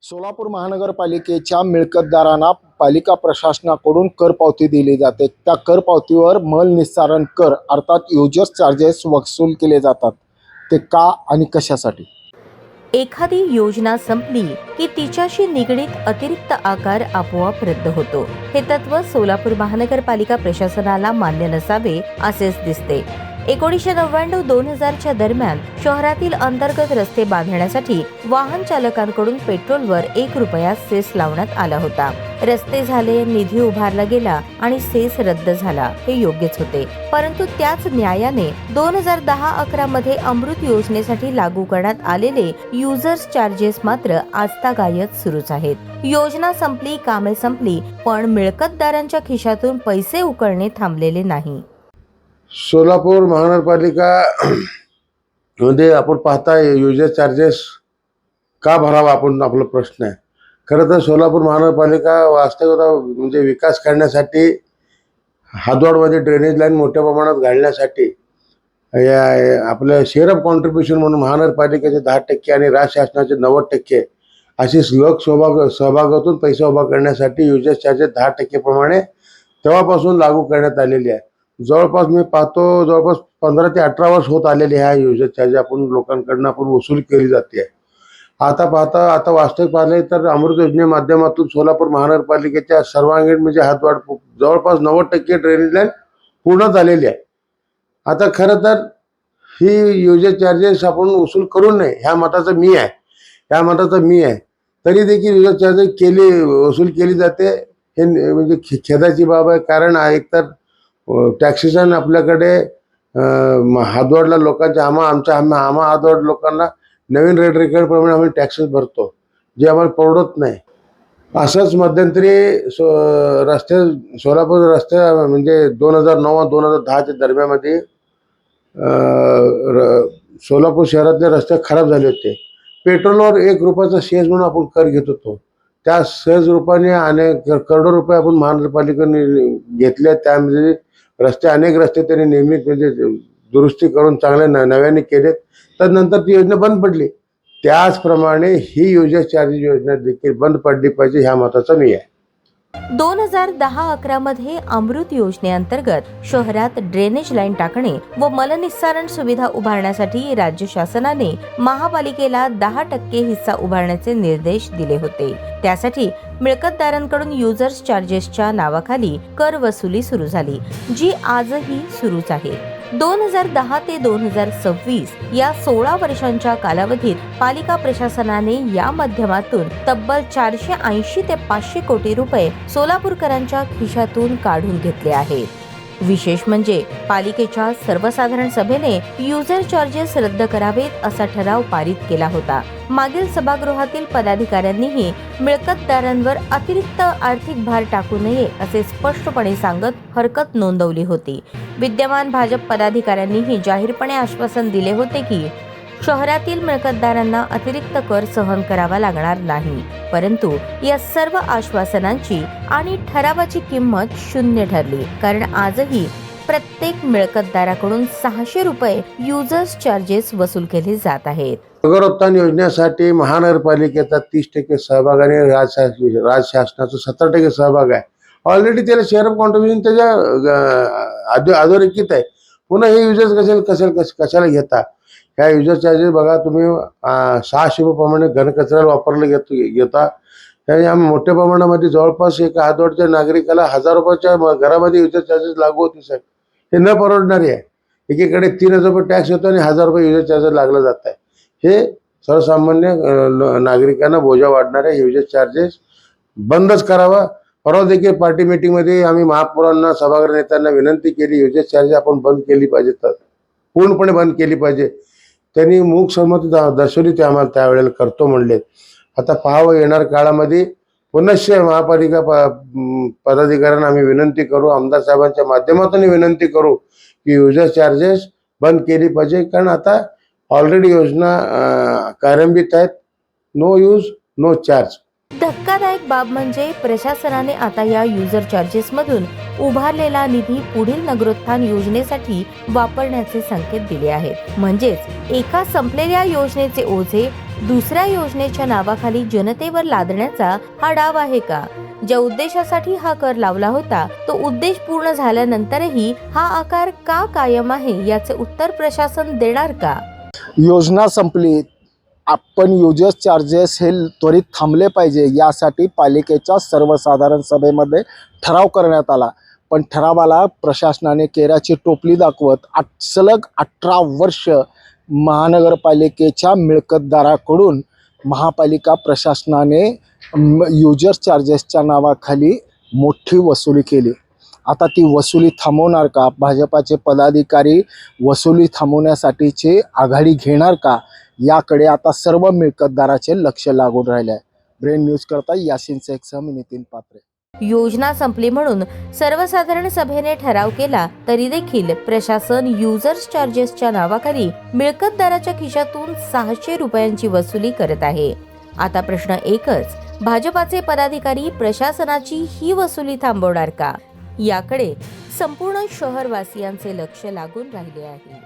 सोलापूर महानगरपालिकेच्या मिळकतदारांना पालिका प्रशासनाकडून कर पावती दिली जाते. त्या कर पावतीवर मल निस्सारण कर अर्थात युजर्स चार्जेस वसूल केले जातात. ते का आणि कशासाठी? एखादी योजना संपली की तिच्याशी निगडीत अतिरिक्त आकार आपोआप रद्द होतो. हे तत्व सोलापूर महानगरपालिका प्रशासनाला मान्य नसावे असेच दिसते. 1999-2000च्या दरम्यान शहरातील अंतर्गत रस्ते बांधण्यासाठी वाहन चालकांकडून पेट्रोलवर 1 रुपया सेस लावण्यात आला होता. रस्ते झाले, निधी उभारला गेला आणि सेस रद्द झाला, हे योग्यच होते. परंतु त्याच न्यायाने 2010-11 मध्ये अमृत योजनेसाठी लागू करण्यात आलेले युजर्स चार्जेस मात्र आजतागायत सुरूच आहेत. योजना संपली, कामे संपली, पण मिळकतदारांच्या खिशातून पैसे उकळणे थांबलेले नाही. सोलापूर महानगरपालिका मध्ये आपण पाहता युजर चार्जेस का भरावा आपण आपला प्रश्न आहे. खरं तर सोलापूर महानगरपालिका वास्तविकता म्हणजे विकास करण्यासाठी हातवाडमध्ये ड्रेनेज लाईन मोठ्या प्रमाणात घालण्यासाठी या आपलं शेअर ऑफ कॉन्ट्रीब्युशन म्हणून महानगरपालिकेचे 10% आणि राज्य शासनाचे 90% अशी लोक सहभागातून पैसा उभा करण्यासाठी युजर चार्जेस 10% प्रमाणे तेव्हापासून लागू करण्यात आलेली आहे. जवळपास मी पाहतो जवळपास 15 ते 18 वर्ष होत आलेले ह्या युजर चार्ज आपण लोकांकडून आपण वसूल केली जाते. आता वास्तविक पाहिले तर अमृत योजने माध्यमातून सोलापूर महानगरपालिकेच्या सर्वांगीण म्हणजे हातवाड जवळपास 90% ड्रेनेज लाईन पूर्ण झालेली आहे. आता खरं तर ही युजर चार्जेस आपण वसूल करू नये ह्या मताचा मी आहे. तरी देखील युजर चार्जेस वसूल केली जाते. हे म्हणजे खेदाची बाब आहे. कारण एकतर टॅक्सेशन आपल्याकडे हातवाडला लोकांच्या आम्हा हातवाड लोकांना नवीन रेट रेकॉर्डप्रमाणे आम्ही टॅक्सेस भरतो, जे आम्हाला परवडत नाही. असंच मध्यंतरी सोलापूर रस्ते म्हणजे 2009-2010च्या दरम्यानमध्ये सोलापूर शहरातले रस्ते खराब झाले होते. पेट्रोलवर 1 रुपयाचा सेस म्हणून आपण कर घेत होतो. त्या सेस रूपाने अनेक करोडो रुपये आपण महानगरपालिकेने घेतले. त्यामध्ये अनेक रस्ते त्यांनी नियमित म्हणजे दुरुस्ती करून चांगले नव्याने केलेत. तदनंतर ती योजना बंद पडली. त्याचप्रमाणे ही युजर चार्जेस योजना देखील बंद पडली पाहिजे ह्या मताचा मी आहे. 2010-11 मध्ये अमृत योजनेअंतर्गत शहरात ड्रेनेज लाईन टाकणे व मलनिस्सारण सुविधा उभारण्यासाठी राज्य शासनाने महापालिकेला 10% हिस्सा उभारण्याचे निर्देश दिले होते. त्यासाठी मिळकतदारांकडून युजर्स चार्जेसच्या नावाखाली कर वसुली सुरू झाली, जी आजही सुरूच आहे. 2010 ते 2026 या 16 वर्षांच्या कालावधीत पालिका प्रशासनाने या माध्यमातून तब्बल 480 ते 500 कोटी रुपये सोलापूरकरांच्या खिशातून काढून घेतले आहेत. विशेष म्हणजे पालिकेच्या सर्वसाधारण सभेने युजर चार्जेस रद्द करावेत असा ठराव पारित केला होता. मागील सभागृहातील पदाधिकाऱ्यांनीही मिळकतदारांवर अतिरिक्त आर्थिक भार टाकू नये असे स्पष्टपणे सांगत हरकत नोंदवली होती. विद्यमान भाजप पदाधिकाऱ्यांनीही जाहीरपणे आश्वासन दिले होते की शहरातील मिळकतदारांना अतिरिक्त कर सहन करावा लागणार नाही. परंतु या सर्व आश्वासनांची आणि ठरावाची किंमत शून्य ठरली. कारण आजही प्रत्येक मिळकतदाराकडून 600 रुपये युजर्स चार्जेस वसूल केले जात आहेत. नगरोत्थान योजनेसाठी महानगरपालिकेचा 30% सहभाग आणि राज्य शासनाचा 70% सहभाग आहे. ऑलरेडी त्याला शेअर ऑफ कॉन्ट्रीब्युशन त्याच्या अधोरेखित आहे. पुन्हा हे युजर्स कशाला घेता? ह्या युजर चार्जेस बघा तुम्ही 600 रुपये प्रमाणे घनकचऱ्याला वापरले घेता. त्याने आम्ही मोठ्या प्रमाणामध्ये जवळपास एक हातवाडच्या नागरिकाला 1000 रुपयाच्या घरामध्ये युजर चार्जेस लागू होते. साहेब, हे न परवडणारे आहे. एकीकडे 3000 रुपये टॅक्स होतो आणि 1000 रुपये युजर चार्जेस लागलं जात आहे. हे सर्वसामान्य नागरिकांना बोजा वाढणारे युजर चार्जेस बंदच करावा. परवा देखील पार्टी मीटिंगमध्ये आम्ही महापौरांना सभागृह नेत्यांना विनंती केली, युजर चार्जेस आपण बंद केली पाहिजे, पूर्णपणे बंद केली पाहिजे. त्यांनी मूक सहमती दर्शवली. ते आम्हाला त्यावेळेला करतो म्हणले. आता पाहावं येणार काळामध्ये पुनश्च महापालिका पदाधिकाऱ्यांना आम्ही विनंती करू, आमदार साहेबांच्या माध्यमातून विनंती करू की युजर चार्जेस बंद केली पाहिजे. कारण आता ऑलरेडी योजना कार्यान्वित आहेत. No use no charge. धक्कादायक बाब म्हणजे प्रशासनाने आता या युजर चार्जेस मधून उभारलेला निधी पुढील नगरोत्थान योजनेसाठी वापरण्याचे संकेत दिले आहेत. म्हणजेच एका संपलेल्या योजनेचे ओझे दुसऱ्या योजनेच्या नावाखाली जनतेवर लादण्याचा हा डाव आहे का? ज्या उद्देशासाठी हा कर लावला होता तो उद्देश पूर्ण झाल्यानंतरही हा आकार का कायम आहे याचे उत्तर प्रशासन देणार का? योजना संपली, आपण युजर्स चार्जेस हे त्वरित थांबले पाहिजे यासाठी पालिकेच्या सर्वसाधारण सभेमध्ये ठराव करण्यात आला. पण ठरावाला प्रशासनाने केराची टोपली दाखवत सलग 18 वर्ष महानगरपालिकेच्या मिळकतदाराकडून महापालिका प्रशासनाने युजर्स चार्जेसच्या नावाखाली मोठी वसुली केली. आता ती वसुली थांबवणार का? भाजपाचे पदाधिकारी वसुली थांबवण्यासाठीची आघाडी घेणार का? याकडे आता सर्व मिळकतदाराचे लक्ष लागून राहिले आहे. ब्रेन न्यूज करता यासिन शेखसह मी नितीन पात्रे. योजना संपली म्हणून सर्वसाधारण सभेने ठराव केला तरी देखील प्रशासन युजर्स चार्जेसच्या नावाखाली मिळकतदाराच्या खिशातून 600 रुपयांची वसुली करत आहे. आता प्रश्न एकच, भाजपाचे पदाधिकारी प्रशासनाची ही वसुली थांबवणार का? याकडे संपूर्ण शहरवासियांचे लक्ष लागून राहिले आहे.